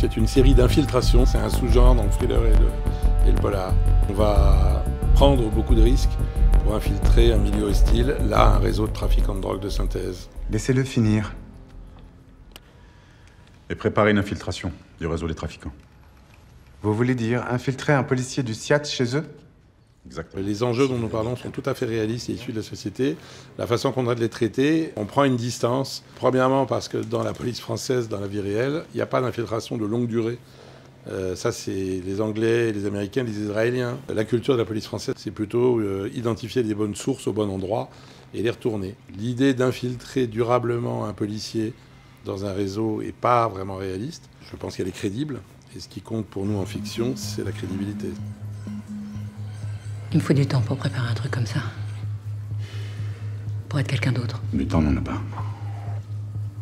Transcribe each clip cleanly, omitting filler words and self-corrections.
C'est une série d'infiltrations, c'est un sous-genre dans le thriller et le polar. On va prendre beaucoup de risques pour infiltrer un milieu hostile, là un réseau de trafiquants de drogue de synthèse. Laissez-le finir. Et préparer une infiltration du réseau des trafiquants. Vous voulez dire infiltrer un policier du SIAT chez eux? Exactement. Les enjeux dont nous parlons sont tout à fait réalistes et issus de la société. La façon qu'on a de les traiter, on prend une distance. Premièrement parce que dans la police française, dans la vie réelle, il n'y a pas d'infiltration de longue durée. Ça, c'est les Anglais, les Américains, les Israéliens. La culture de la police française, c'est plutôt identifier des bonnes sources au bon endroit et les retourner. L'idée d'infiltrer durablement un policier dans un réseau n'est pas vraiment réaliste. Je pense qu'elle est crédible. Et ce qui compte pour nous en fiction, c'est la crédibilité. Il me faut du temps pour préparer un truc comme ça. Pour être quelqu'un d'autre. Du temps, on n'en a pas.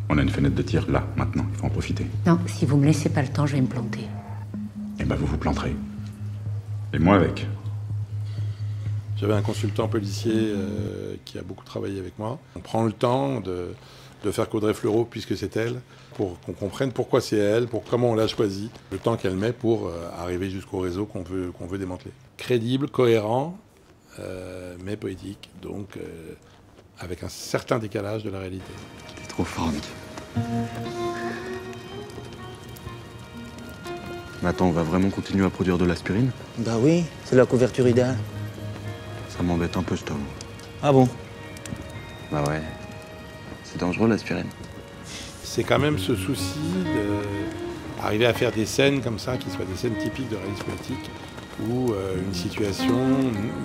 On a une fenêtre de tir là, maintenant. Il faut en profiter. Non, si vous me laissez pas le temps, je vais me planter. Et ben vous vous planterez. Et moi avec. J'avais un consultant policier qui a beaucoup travaillé avec moi. On prend le temps de faire qu'Audrey Fleurot, puisque c'est elle, pour qu'on comprenne pourquoi c'est elle, pour comment on l'a choisie, le temps qu'elle met pour arriver jusqu'au réseau qu'on veut démanteler. Crédible, cohérent, mais poétique, donc avec un certain décalage de la réalité. Il est trop fort, Mick. Mais attends, on va vraiment continuer à produire de l'aspirine? Bah oui, c'est la couverture idéale. Ça m'embête un peu, je t'avoue. Ah bon? Bah ouais. C'est dangereux, l'aspirine. C'est quand même ce souci d'arriver à faire des scènes comme ça, qui soient des scènes typiques de réalisme politique, où une situation,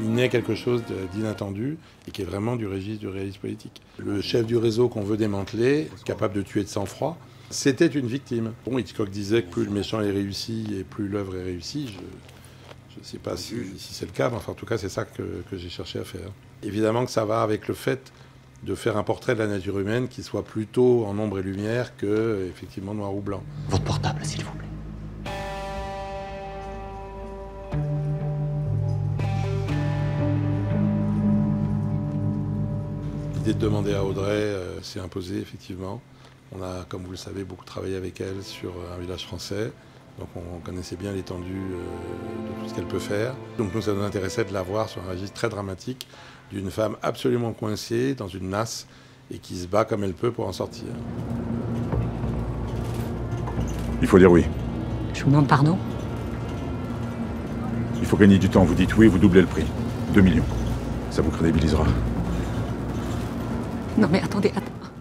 il naît quelque chose d'inattendu et qui est vraiment du registre du réalisme politique. Le chef du réseau qu'on veut démanteler, capable de tuer de sang-froid, c'était une victime. Bon, Hitchcock disait que plus le méchant est réussi et plus l'œuvre est réussie. Je ne sais pas si c'est le cas, mais enfin, en tout cas, c'est ça que j'ai cherché à faire. Évidemment que ça va avec le fait de faire un portrait de la nature humaine qui soit plutôt en ombre et lumière que, effectivement, noir ou blanc. Votre portable, s'il vous plaît. L'idée de demander à Audrey s'est imposée, effectivement. On a, comme vous le savez, beaucoup travaillé avec elle sur Un village français. Donc on connaissait bien l'étendue de tout ce qu'elle peut faire. Donc nous, ça nous intéressait de la voir sur un registre très dramatique d'une femme absolument coincée dans une nasse et qui se bat comme elle peut pour en sortir. Il faut dire oui. Je vous demande pardon? Il faut gagner du temps. Vous dites oui, vous doublez le prix. 2 millions. Ça vous crédibilisera. Non mais attendez.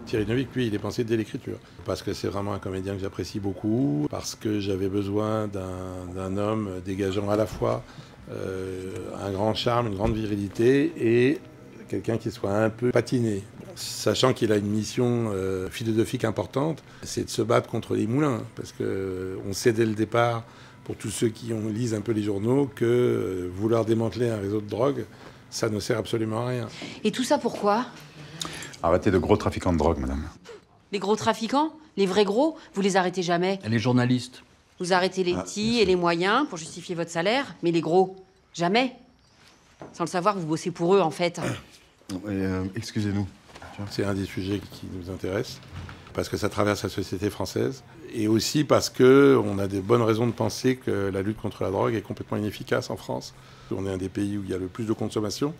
Thierry Neuville, lui, il est pensé dès l'écriture. Parce que c'est vraiment un comédien que j'apprécie beaucoup, parce que j'avais besoin d'un homme dégageant à la fois un grand charme, une grande virilité et quelqu'un qui soit un peu patiné. Sachant qu'il a une mission philosophique importante, c'est de se battre contre les moulins. Parce qu'on sait dès le départ, pour tous ceux qui lisent un peu les journaux, que vouloir démanteler un réseau de drogue, ça ne sert absolument à rien. Et tout ça pourquoi? Arrêtez de gros trafiquants de drogue, madame. Les gros trafiquants? Les vrais gros? Vous les arrêtez jamais. Elle est journaliste. Vous arrêtez les petits et les moyens pour justifier votre salaire, mais les gros, jamais. Sans le savoir, vous bossez pour eux, en fait. Excusez-nous. C'est un des sujets qui nous intéresse, parce que ça traverse la société française, et aussi parce qu'on a des bonnes raisons de penser que la lutte contre la drogue est complètement inefficace en France. On est un des pays où il y a le plus de consommation,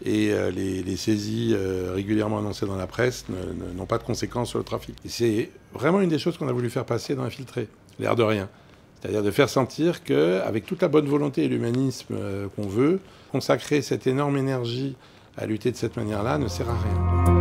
et les saisies régulièrement annoncées dans la presse n'ont pas de conséquences sur le trafic. Et c'est vraiment une des choses qu'on a voulu faire passer dans Infiltré, l'air de rien. C'est-à-dire de faire sentir qu'avec toute la bonne volonté et l'humanisme qu'on veut, consacrer cette énorme énergie à lutter de cette manière-là ne sert à rien.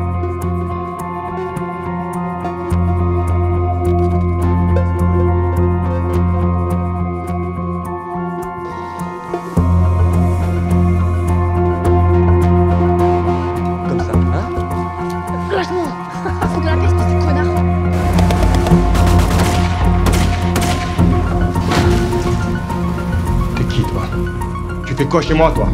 Tu fais quoi chez moi, toi?